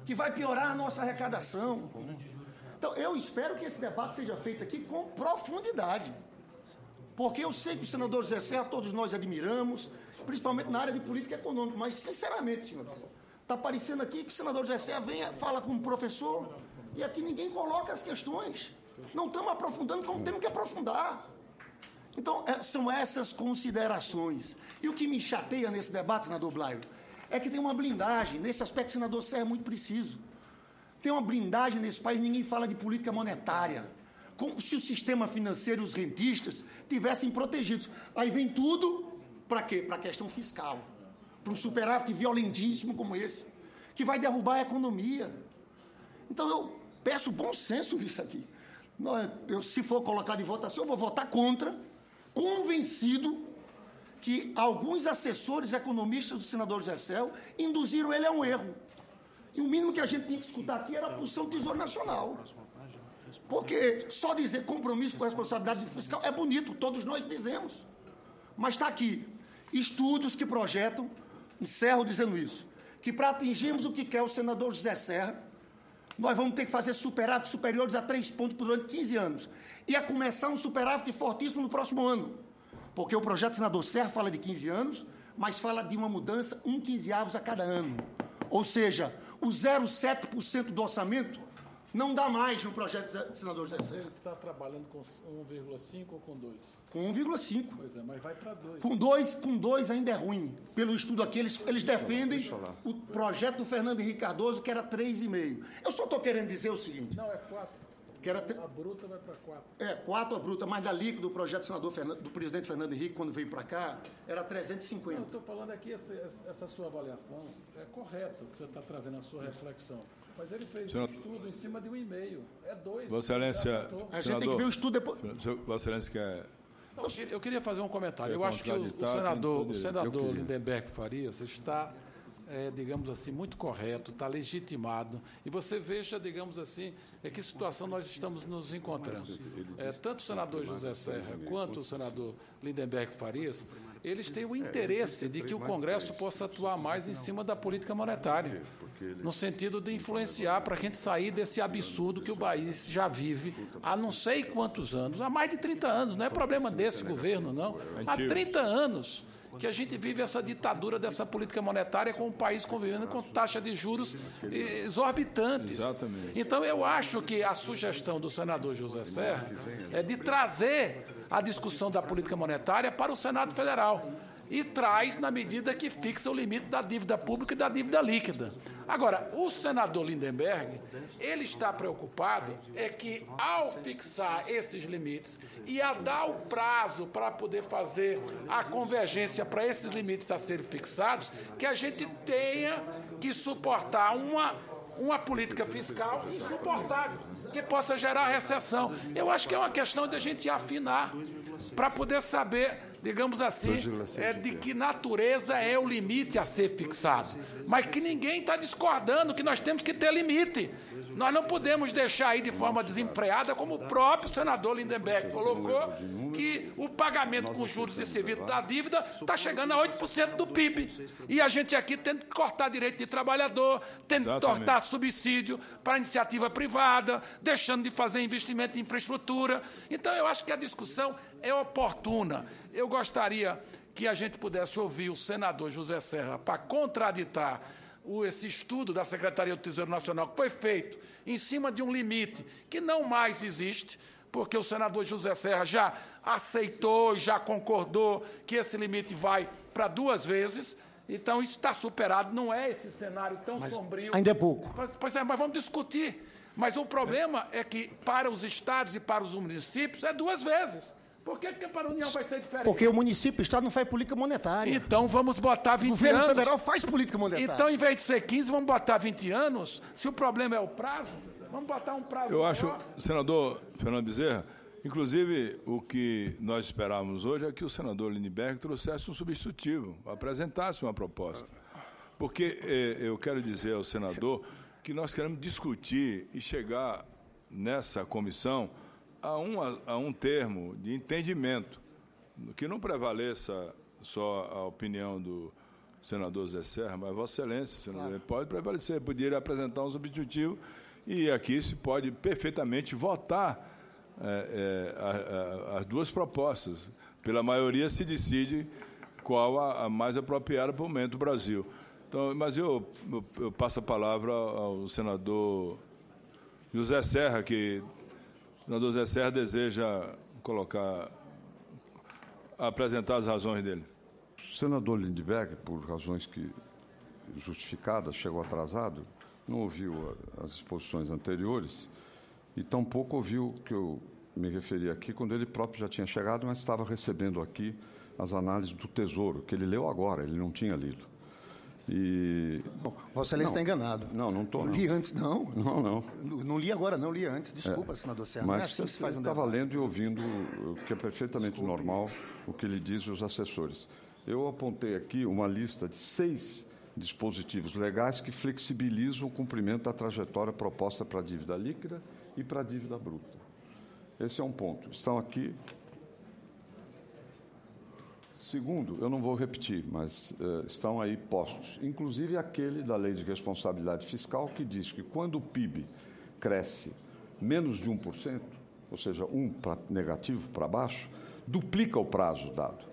que vai piorar a nossa arrecadação. Então, eu espero que esse debate seja feito aqui com profundidade, porque eu sei que o senador José Serra, todos nós admiramos, principalmente na área de política econômica, mas, sinceramente, senhores, está parecendo aqui que o senador José Serra fala como professor, e aqui ninguém coloca as questões. Não estamos aprofundando como temos que aprofundar. Então, são essas considerações. E o que me chateia nesse debate, senador Blairo, é que tem uma blindagem. Nesse aspecto, o senador Serra é muito preciso. Tem uma blindagem nesse país, ninguém fala de política monetária. Como se o sistema financeiro e os rentistas tivessem protegidos. Aí vem tudo para quê? Para a questão fiscal. Para um superávit violentíssimo como esse, que vai derrubar a economia. Então, eu peço bom senso nisso aqui. Se for colocado em votação, eu vou votar contra, convencido que alguns assessores economistas do senador José Serra induziram ele a um erro. E o mínimo que a gente tinha que escutar aqui era a posição do Tesouro Nacional. Porque só dizer compromisso com responsabilidade fiscal é bonito, todos nós dizemos. Mas está aqui, estudos que projetam, encerro dizendo isso, que para atingirmos o que quer o senador José Serra, nós vamos ter que fazer superávites superiores a 3 pontos durante 15 anos. E a começar um superávit fortíssimo no próximo ano. Porque o projeto do senador Serra fala de 15 anos, mas fala de uma mudança 1/15 a cada ano. Ou seja, o 0,7% do orçamento não dá mais no projeto do senador José Serra. Você está trabalhando com 1,5 ou com 2? Com 1,5. Pois é, mas vai para 2. Com 2 ainda é ruim. Pelo estudo aqui, eles defendem o projeto do Fernando Henrique Cardoso, que era 3,5. Eu só estou querendo dizer o seguinte. Não, é 4. A bruta vai para 4. 4 a bruta, mas da líquida do projeto do presidente Fernando Henrique, quando veio para cá, era 350. Não, eu estou falando aqui, essa sua avaliação é correta, o que você está trazendo na sua reflexão. Mas ele fez um estudo em cima de 1,5. É 2. Vossa Excelência, a gente tem que ver o estudo depois. Vossa Excelência quer... Não, eu queria fazer um comentário. Eu acho que o senador Lindenberg Farias está, digamos assim, muito correto, está legitimado. E você veja, digamos assim, que situação nós estamos nos encontrando. Tanto o senador José Serra quanto o senador Lindenberg Farias, eles têm o interesse de que o Congresso possa atuar mais em cima da política monetária, no sentido de influenciar para a gente sair desse absurdo que o país já vive há não sei quantos anos, há mais de 30 anos, não é problema desse governo, não. Há 30 anos que a gente vive essa ditadura dessa política monetária com o país convivendo com taxas de juros exorbitantes. Exatamente. Então, eu acho que a sugestão do senador José Serra é de trazer a discussão da política monetária para o Senado Federal e traz na medida que fixa o limite da dívida pública e da dívida líquida. Agora, o senador Lindenberg, ele está preocupado que, ao fixar esses limites e a dar o prazo para poder fazer a convergência para esses limites a serem fixados, que a gente tenha que suportar uma política fiscal insuportável, que possa gerar recessão. Eu acho que é uma questão de a gente afinar para poder saber, digamos assim, de que natureza é o limite a ser fixado. Mas que ninguém está discordando que nós temos que ter limite. Nós não podemos deixar aí de forma desempreada, como o próprio senador Lindenberg colocou, que o pagamento com juros e serviços da dívida está chegando a 8% do PIB. E a gente aqui tendo que cortar direito de trabalhador, tendo que cortar subsídio para a iniciativa privada, deixando de fazer investimento em infraestrutura. Então, eu acho que a discussão é oportuna. Eu gostaria que a gente pudesse ouvir o senador José Serra para contraditar esse estudo da Secretaria do Tesouro Nacional, que foi feito em cima de um limite que não mais existe, porque o senador José Serra já aceitou e já concordou que esse limite vai para 2 vezes. Então, isso está superado, não é esse cenário tão sombrio. Ainda é pouco. Pois é, mas vamos discutir. Mas o problema é que, para os estados e para os municípios, é 2 vezes. Por que para a União vai ser diferente? Porque o município, o Estado não faz política monetária. Então vamos botar 20 anos. O governo federal faz política monetária. Então, em vez de ser 15, vamos botar 20 anos. Se o problema é o prazo, vamos botar um prazo Eu maior. acho, senador Fernando Bezerra, inclusive o que nós esperávamos hoje é que o senador Lindenberg trouxesse um substitutivo, apresentasse uma proposta. Porque eu quero dizer ao senador que nós queremos discutir e chegar nessa comissão a um termo de entendimento, que não prevaleça só a opinião senador Zé Serra, mas Vossa Excelência, senador, claro, pode prevalecer, poderia apresentar um substitutivo e aqui se pode perfeitamente votar as duas propostas. Pela maioria se decide qual a mais apropriada para o momento do Brasil. Então, mas eu passo a palavra ao senador José Serra, que o senador José Serra deseja apresentar as razões dele. O senador Lindbergh, por razões justificadas, chegou atrasado, não ouviu as exposições anteriores e tampouco ouviu que eu me referi aqui quando ele próprio já tinha chegado, mas estava recebendo aqui as análises do Tesouro, que ele leu agora, ele não tinha lido. Bom, Vossa Excelência está enganado. Não estou. Não li antes, não. Não. Não li agora, não li antes. Desculpa, senador Serra. Mas não é assim que se faz um debate. estava lendo e ouvindo, que é perfeitamente normal, o que ele diz e os assessores. Eu apontei aqui uma lista de 6 dispositivos legais que flexibilizam o cumprimento da trajetória proposta para a dívida líquida e para a dívida bruta. Esse é um ponto. Estão aqui. Segundo, eu não vou repetir, mas estão aí postos. Inclusive aquele da Lei de Responsabilidade Fiscal, que diz que quando o PIB cresce menos de 1%, ou seja, 1 negativo para baixo, duplica o prazo dado.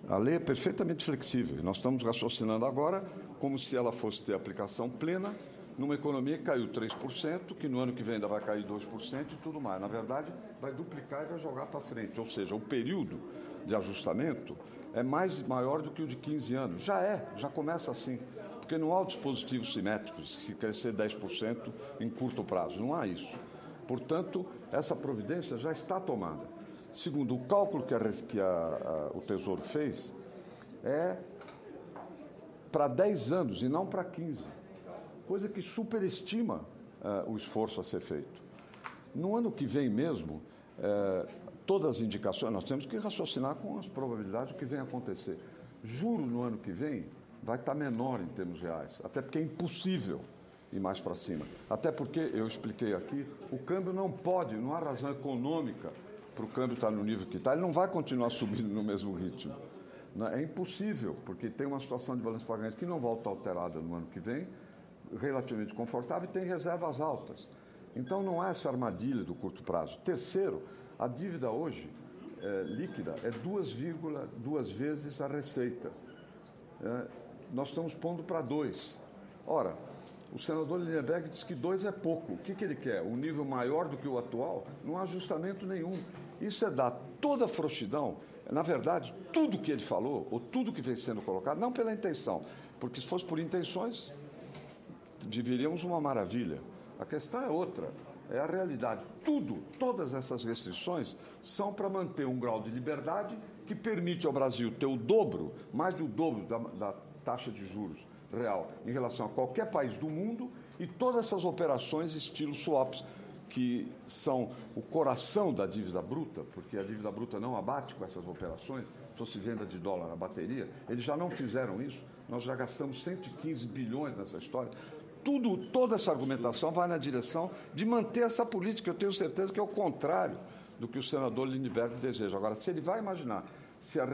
A lei é perfeitamente flexível. Nós estamos raciocinando agora como se ela fosse ter aplicação plena numa economia que caiu 3%, que no ano que vem ainda vai cair 2% e tudo mais. Na verdade, vai duplicar e vai jogar para frente. Ou seja, o período de ajustamento é maior do que o de 15 anos. Já começa assim. Porque não há dispositivos simétricos que crescer 10% em curto prazo. Não há isso. Portanto, essa providência já está tomada. Segundo, o cálculo que o Tesouro fez é para 10 anos e não para 15, coisa que superestima o esforço a ser feito. No ano que vem mesmo, todas as indicações, nós temos que raciocinar com as probabilidades do que vem a acontecer. Juro no ano que vem vai estar menor em termos reais, até porque é impossível ir mais para cima. Até porque, eu expliquei aqui, o câmbio não há razão econômica para o câmbio estar no nível que está, ele não vai continuar subindo no mesmo ritmo. É impossível, porque tem uma situação de balanço de pagamento que não volta alterada no ano que vem, relativamente confortável e tem reservas altas. Então, não há essa armadilha do curto prazo. Terceiro, a dívida hoje líquida é 2,2 vezes a receita. Nós estamos pondo para 2. Ora, o senador Lindbergh diz que 2 é pouco. O que ele quer? Um nível maior do que o atual? Não há ajustamento nenhum. Isso é dar toda a frouxidão. Na verdade, tudo que ele falou, ou tudo que vem sendo colocado, não pela intenção, porque se fosse por intenções, viveríamos uma maravilha. A questão é outra, é a realidade. Todas essas restrições são para manter um grau de liberdade que permite ao Brasil ter o dobro, mais do dobro da taxa de juros real em relação a qualquer país do mundo, e todas essas operações estilo swaps, que são o coração da dívida bruta, porque a dívida bruta não abate com essas operações, se fosse venda de dólar na bateria, eles já não fizeram isso, nós já gastamos 115 bilhões nessa história. Toda essa argumentação vai na direção de manter essa política. Eu tenho certeza que é o contrário do que o senador Lindbergh deseja. Agora, se ele vai imaginar, se a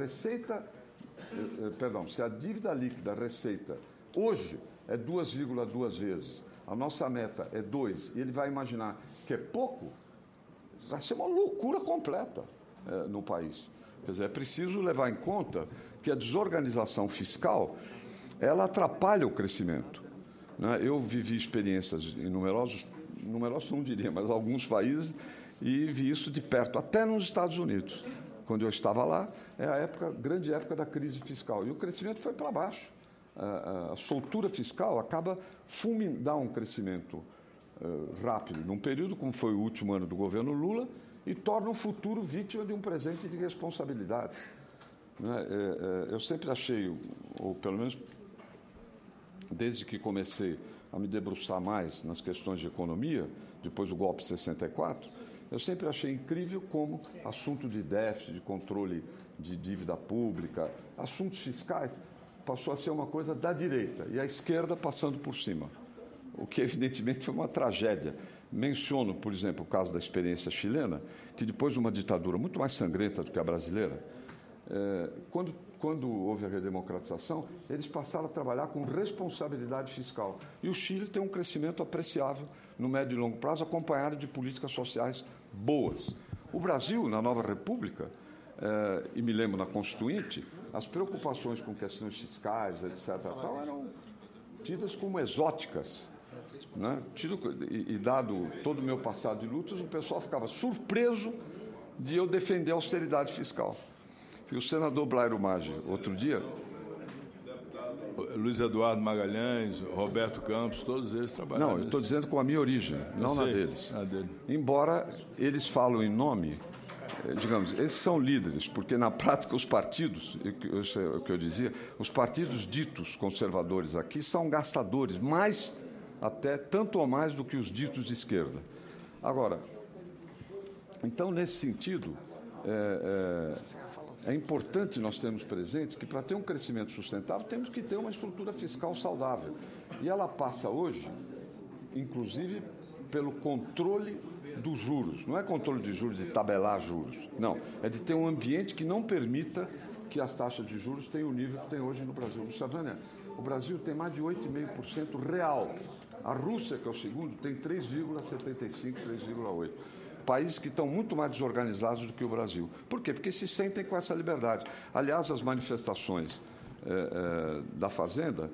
dívida líquida, a receita, hoje é 2,2 vezes, a nossa meta é 2, e ele vai imaginar que é pouco, vai ser uma loucura completa no país. Quer dizer, é preciso levar em conta que a desorganização fiscal, ela atrapalha o crescimento. Eu vivi experiências em numerosos não diria, mas alguns países, e vi isso de perto, até nos Estados Unidos. Quando eu estava lá, é a grande época da crise fiscal, e o crescimento foi para baixo. A soltura fiscal acaba dá um crescimento rápido, num período como foi o último ano do governo Lula, e torna o futuro vítima de um presente de responsabilidades. Eu sempre achei, ou pelo menos desde que comecei a me debruçar mais nas questões de economia, depois do golpe de 64, eu sempre achei incrível como assunto de déficit, de controle de dívida pública, assuntos fiscais, passou a ser uma coisa da direita e a esquerda passando por cima, o que evidentemente foi uma tragédia. Menciono, por exemplo, o caso da experiência chilena, que depois de uma ditadura muito mais sangrenta do que a brasileira, Quando houve a redemocratização, eles passaram a trabalhar com responsabilidade fiscal. E o Chile tem um crescimento apreciável no médio e longo prazo, acompanhado de políticas sociais boas. O Brasil, na nova república, e me lembro na Constituinte, as preocupações com questões fiscais, etc., tal, eram tidas como exóticas. Né? E dado todo o meu passado de lutas, o pessoal ficava surpreso de eu defender a austeridade fiscal. E o senador Blairo Maggi, outro dia... Luiz Eduardo Magalhães, Roberto Campos, todos eles trabalharam. Não, eu estou dizendo com a minha origem, não na deles. Embora eles falam em nome, digamos, eles são líderes, porque na prática os partidos, o que eu dizia, os partidos ditos conservadores aqui são gastadores, mais até tanto ou mais do que os ditos de esquerda. Agora, então, nesse sentido, é importante nós termos presentes que, para ter um crescimento sustentável, temos que ter uma estrutura fiscal saudável. E ela passa hoje, inclusive, pelo controle dos juros. Não é controle de juros, de tabelar juros. Não, é de ter um ambiente que não permita que as taxas de juros tenham o nível que tem hoje no Brasil. O Brasil tem mais de 8,5% real. A Rússia, que é o segundo, tem 3,75%, 3,8%. Países que estão muito mais desorganizados do que o Brasil. Por quê? Porque se sentem com essa liberdade. Aliás, as manifestações da Fazenda,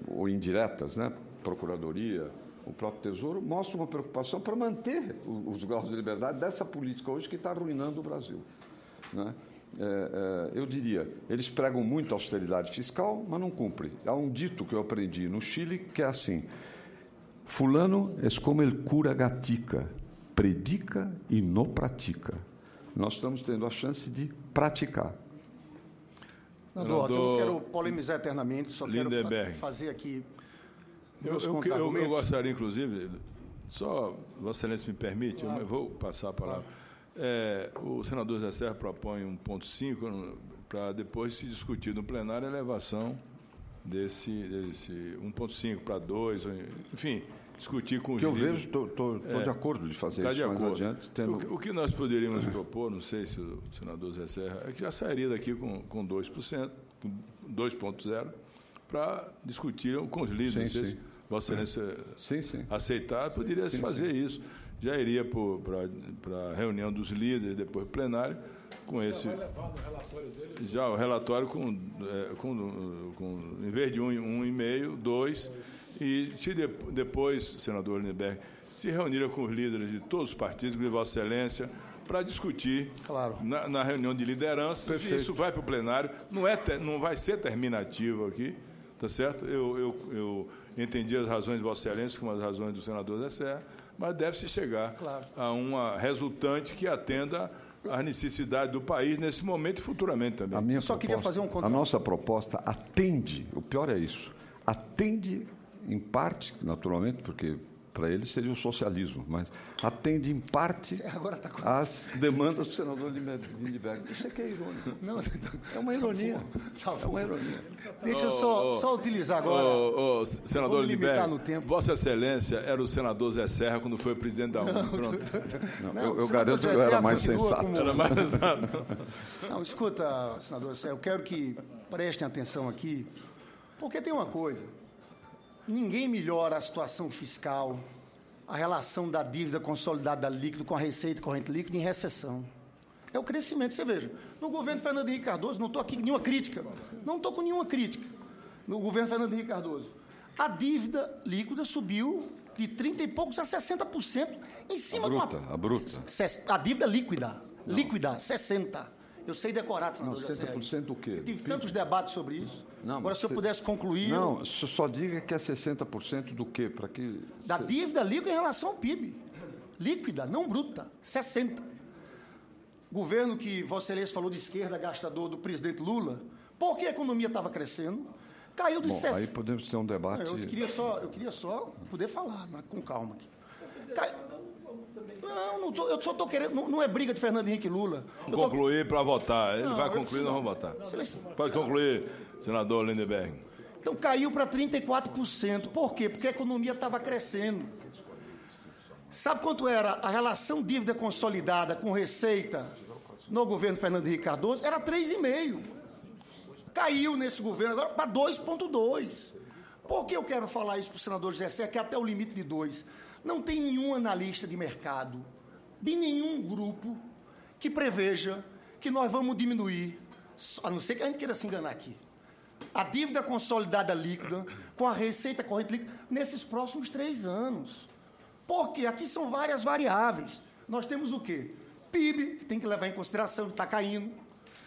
ou indiretas, né? Procuradoria, o próprio Tesouro, mostram uma preocupação para manter os graus de liberdade dessa política hoje que está arruinando o Brasil. Né? Eu diria, eles pregam muito a austeridade fiscal, mas não cumprem. Há um dito que eu aprendi no Chile que é assim: fulano es como el cura gatica, predica e não pratica. Nós estamos tendo a chance de praticar. Eu não quero polemizar eternamente, só Lindenberg. Quero fazer aqui eu gostaria, inclusive, só, Vossa Excelência me permite, claro. Eu vou passar a palavra. O senador José Serra propõe 1,5 para depois se discutir no plenário a elevação desse 1,5 para 2, enfim, discutir com os que eu vejo, estou de acordo de fazer isso mais adiante. O que nós poderíamos propor, não sei se o senador Zé Serra, é que já sairia daqui com 2%, com 2,0%, para discutir com os líderes. Sim. Vossa Excelência aceitar, poderia se fazer isso. Já iria para a reunião dos líderes, depois plenário, com esse... Já vai levar no relatório dele? Já, o relatório em vez de 1,5, 2... E se depois, senador Lindenberg, se reuniram com os líderes de todos os partidos, de Vossa Excelência, para discutir claro. na reunião de liderança, se isso vai para o plenário, não vai ser terminativo aqui, tá certo? Eu entendi as razões de Vossa Excelência como as razões do senador Zé Serra, mas deve-se chegar a uma resultante que atenda às necessidades do país nesse momento e futuramente também. Queria fazer um contra... A nossa proposta atende, o pior é isso, atende... em parte, naturalmente, porque para eles seria o socialismo, mas atende em parte às demandas do senador Lindenberg. Isso é que é irônico. É uma ironia. É uma ironia. Deixa eu só utilizar agora. Senador Lindenberg, Vossa Excelência era o senador Zé Serra quando foi presidente da ONU. Eu garanto que eu era mais sensato. Era mais sensato. Não, escuta, senador Zé, eu quero que prestem atenção aqui, porque tem uma coisa. Ninguém melhora a situação fiscal, a relação da dívida consolidada líquida com a receita corrente líquida em recessão. É o crescimento. Você veja, no governo Fernando Henrique Cardoso, não estou aqui com nenhuma crítica, no governo Fernando Henrique Cardoso, a dívida líquida subiu de 30 e poucos a 60% em cima de uma... A bruta. A dívida líquida, 60%. Eu sei decorar, senador José Serra. 60% do quê? Tive tantos debates sobre isso. Agora, se eu pudesse concluir... Não, só diga que é 60% do quê? Para que... Da dívida líquida em relação ao PIB. Líquida, não bruta. 60%. Governo que Vossa Excelência falou de esquerda, gastador do presidente Lula, porque a economia estava crescendo, caiu de 60%. Aí podemos ter um debate... Eu queria só poder falar, com calma aqui. Eu só estou querendo... Não é briga de Fernando Henrique e Lula. Concluir para votar. Ele vai concluir, nós vamos votar. Pode concluir, senador Lindenberg. Então, caiu para 34%. Por quê? Porque a economia estava crescendo. Sabe quanto era a relação dívida consolidada com receita no governo Fernando Henrique Cardoso, era 3,5%. Caiu nesse governo agora para 2,2%. Por que eu quero falar isso para o senador José Serra, que é até o limite de 2%? Não tem nenhum analista de mercado, de nenhum grupo, que preveja que nós vamos diminuir, a não ser que a gente queira se enganar aqui, a dívida consolidada líquida com a receita corrente líquida nesses próximos 3 anos. Porque aqui são várias variáveis. Nós temos o quê? PIB, que tem que levar em consideração, que está caindo.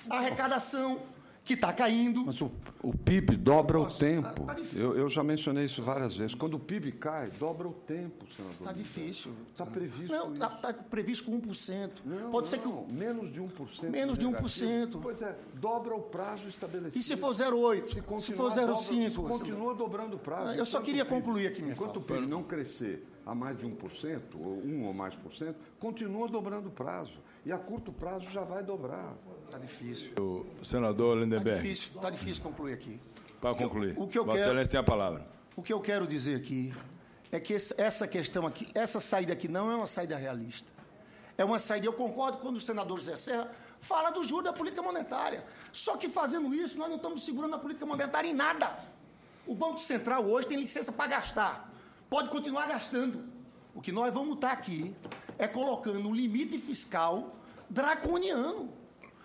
A arrecadação, que está caindo. Mas o PIB dobra o tempo. Eu já mencionei isso várias vezes. Quando o PIB cai, dobra o tempo, senador. Está difícil. Está previsto não, isso. Está previsto com 1%. Não, Pode ser que menos de 1%. Menos de 1%. Pois é, dobra o prazo estabelecido. E se for 0,8%? Se for 0,5%? Continua dobrando o prazo. Eu só queria concluir aqui, minha fala. Enquanto o PIB não crescer a mais de 1%, ou 1 ou mais por cento, continua dobrando o prazo. E a curto prazo já vai dobrar. Está difícil. O senador Lindenberg. Está difícil concluir aqui. Para concluir. Vossa Excelência tem a palavra. O que eu quero dizer aqui é que essa questão aqui, essa saída aqui não é uma saída realista. É uma saída, eu concordo quando o senador José Serra fala do juro da política monetária. Só que fazendo isso, nós não estamos segurando a política monetária em nada. O Banco Central hoje tem licença para gastar. Pode continuar gastando. O que nós vamos estar aqui é colocando um limite fiscal draconiano.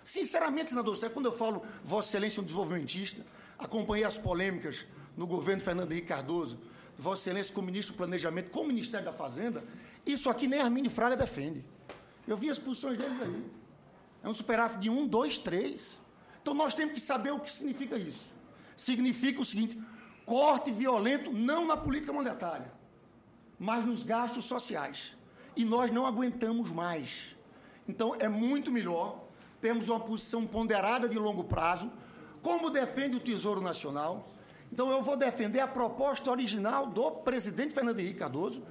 Sinceramente, senador Serra, quando eu falo Vossa Excelência um desenvolvimentista, acompanhei as polêmicas no governo Fernando Henrique Cardoso, Vossa Excelência como ministro do Planejamento, como Ministério da Fazenda, isso aqui nem Arminio Fraga defende. Eu vi as posições deles aí. É um superávit de 1, 2, 3. Então nós temos que saber o que significa isso. Significa o seguinte: corte violento não na política monetária, mas nos gastos sociais. E nós não aguentamos mais. Então é muito melhor termos uma posição ponderada de longo prazo, como defende o Tesouro Nacional. Então eu vou defender a proposta original do presidente Fernando Henrique Cardoso,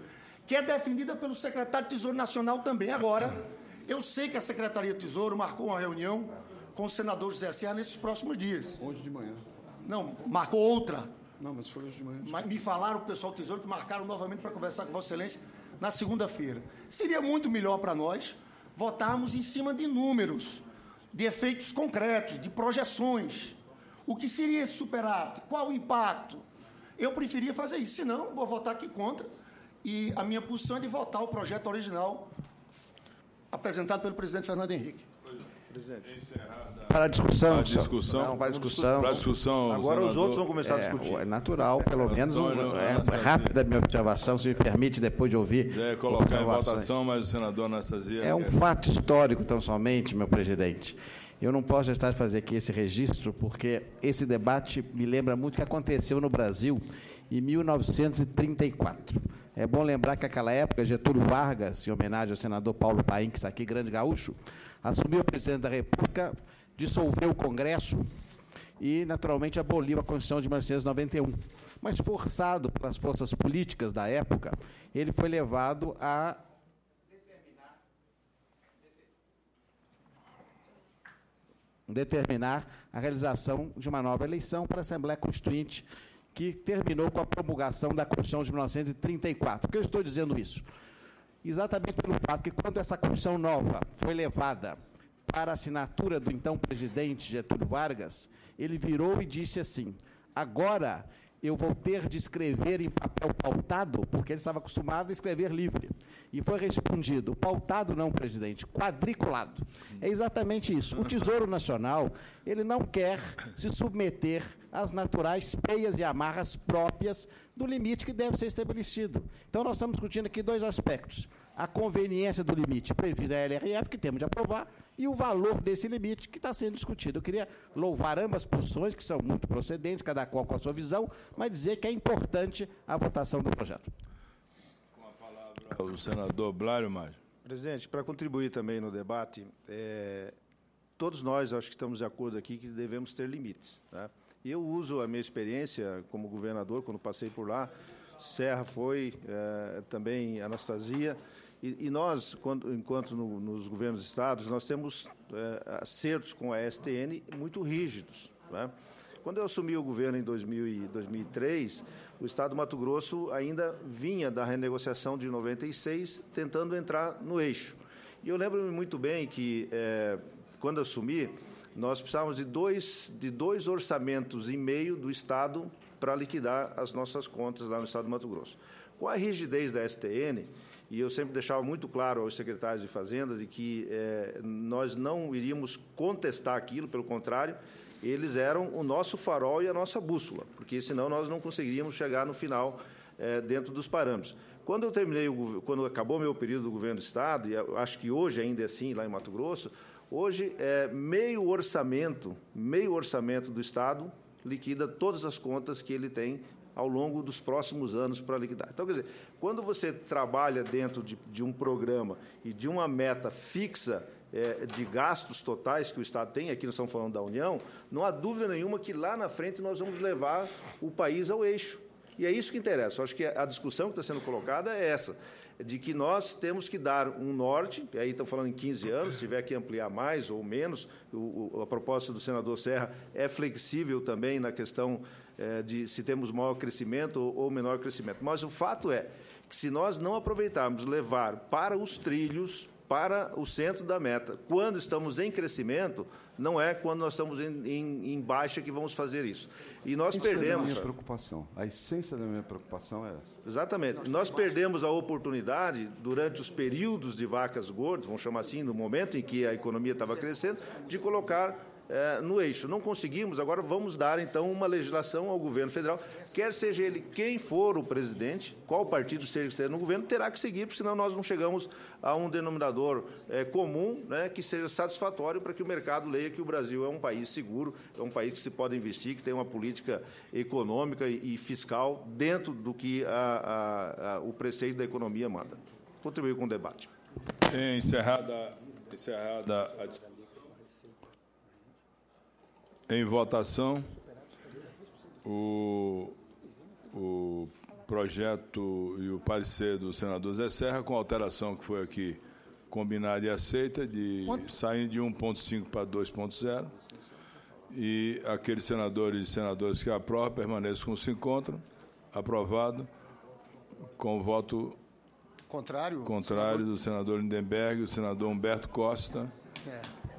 que é defendida pelo secretário do Tesouro Nacional também. Agora, eu sei que a Secretaria do Tesouro marcou uma reunião com o senador José Serra nesses próximos dias. Hoje de manhã. Não, marcou outra. Não, mas foi hoje de manhã. Mas me falaram, o pessoal do Tesouro, que marcaram novamente para conversar com Vossa Excelência na segunda-feira. Seria muito melhor para nós votarmos em cima de números, de efeitos concretos, de projeções. O que seria esse superávit? Qual o impacto? Eu preferia fazer isso. Senão, vou votar aqui contra. E a minha posição é de votar o projeto original apresentado pelo presidente Fernando Henrique. Presidente. Para a discussão. Para a discussão. Não, para a discussão. Para a discussão. Agora senador, os outros vão começar a discutir. É natural, pelo menos. Antônio, Rápida a minha observação, se me permite, depois de ouvir. colocar em votação, mas o senador Anastasia. É um fato histórico, tão somente, meu presidente. Eu não posso deixar de fazer aqui esse registro, porque esse debate me lembra muito o que aconteceu no Brasil em 1934. É bom lembrar que, naquela época, Getúlio Vargas, em homenagem ao senador Paulo Paim, que está aqui, grande gaúcho, assumiu a presidência da República, dissolveu o Congresso e, naturalmente, aboliu a Constituição de 1991. Mas, forçado pelas forças políticas da época, ele foi levado a determinar a realização de uma nova eleição para a Assembleia Constituinte, que terminou com a promulgação da Constituição de 1934. Por que eu estou dizendo isso? Exatamente pelo fato que, quando essa Constituição nova foi levada para a assinatura do então presidente Getúlio Vargas, ele virou e disse assim: agora eu vou ter de escrever em papel pautado, porque ele estava acostumado a escrever livre. E foi respondido: pautado não, presidente, quadriculado. É exatamente isso. O Tesouro Nacional, ele não quer se submeter às naturais peias e amarras próprias do limite que deve ser estabelecido. Então, nós estamos discutindo aqui dois aspectos: a conveniência do limite previsto na LRF, que temos de aprovar, e o valor desse limite que está sendo discutido. Eu queria louvar ambas posições, que são muito procedentes, cada qual com a sua visão, mas dizer que é importante a votação do projeto. Com a palavra o senador Blário Maggi. Presidente, para contribuir também no debate, todos nós, acho que estamos de acordo aqui, que devemos ter limites. Tá? Eu uso a minha experiência como governador, quando passei por lá, Serra foi, também Anastasia, e nós, enquanto nos governos estados, nós temos acertos com a STN muito rígidos. Né? Quando eu assumi o governo em 2003, o estado do Mato Grosso ainda vinha da renegociação de 96, tentando entrar no eixo. E eu lembro-me muito bem que quando assumi, nós precisávamos de dois orçamentos e meio do Estado para liquidar as nossas contas lá no Estado do Mato Grosso. Com a rigidez da STN, e eu sempre deixava muito claro aos secretários de Fazenda de que nós não iríamos contestar aquilo, pelo contrário, eles eram o nosso farol e a nossa bússola, porque senão nós não conseguiríamos chegar no final dentro dos parâmetros. Quando acabou meu período do governo do Estado, e eu acho que hoje ainda é assim lá em Mato Grosso, hoje meio orçamento do Estado liquida todas as contas que ele tem ao longo dos próximos anos para liquidar. Então, quer dizer, quando você trabalha dentro de um programa e de uma meta fixa de gastos totais que o Estado tem, aqui nós estamos falando da União, não há dúvida nenhuma que lá na frente nós vamos levar o país ao eixo. E é isso que interessa. Eu acho que a discussão que está sendo colocada é essa, de que nós temos que dar um norte, e aí estão falando em 15 anos, se tiver que ampliar mais ou menos, a proposta do senador Serra é flexível também na questão de se temos maior crescimento ou menor crescimento. Mas o fato é que se nós não aproveitarmos levar para os trilhos, para o centro da meta, quando estamos em crescimento, não é quando nós estamos em baixa que vamos fazer isso. E nós perdemos... É a minha preocupação. A essência da minha preocupação é essa. Exatamente. Nós perdemos a oportunidade, durante os períodos de vacas gordas, vamos chamar assim, no momento em que a economia estava crescendo, de colocar no eixo. Não conseguimos, agora vamos dar, então, uma legislação ao governo federal, quer seja ele quem for o presidente, qual partido seja no governo, terá que seguir, porque senão nós não chegamos a um denominador comum, né, que seja satisfatório para que o mercado leia que o Brasil é um país seguro, é um país que se pode investir, que tem uma política econômica e fiscal dentro do que o preceito da economia manda. Contribuir com o debate. Encerrada a discussão. Em votação, o projeto e o parecer do senador Zé Serra, com a alteração que foi aqui combinada e aceita, saindo de 1,5 para 2,0. E aqueles senadores e senadoras que aprovam permaneçam como se encontram. Aprovado, com o voto contrário do senador Lindenberg e do senador Humberto Costa.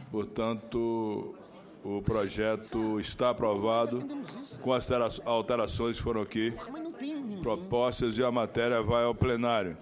Portanto... O projeto está aprovado com as alterações que foram aqui propostas e a matéria vai ao plenário.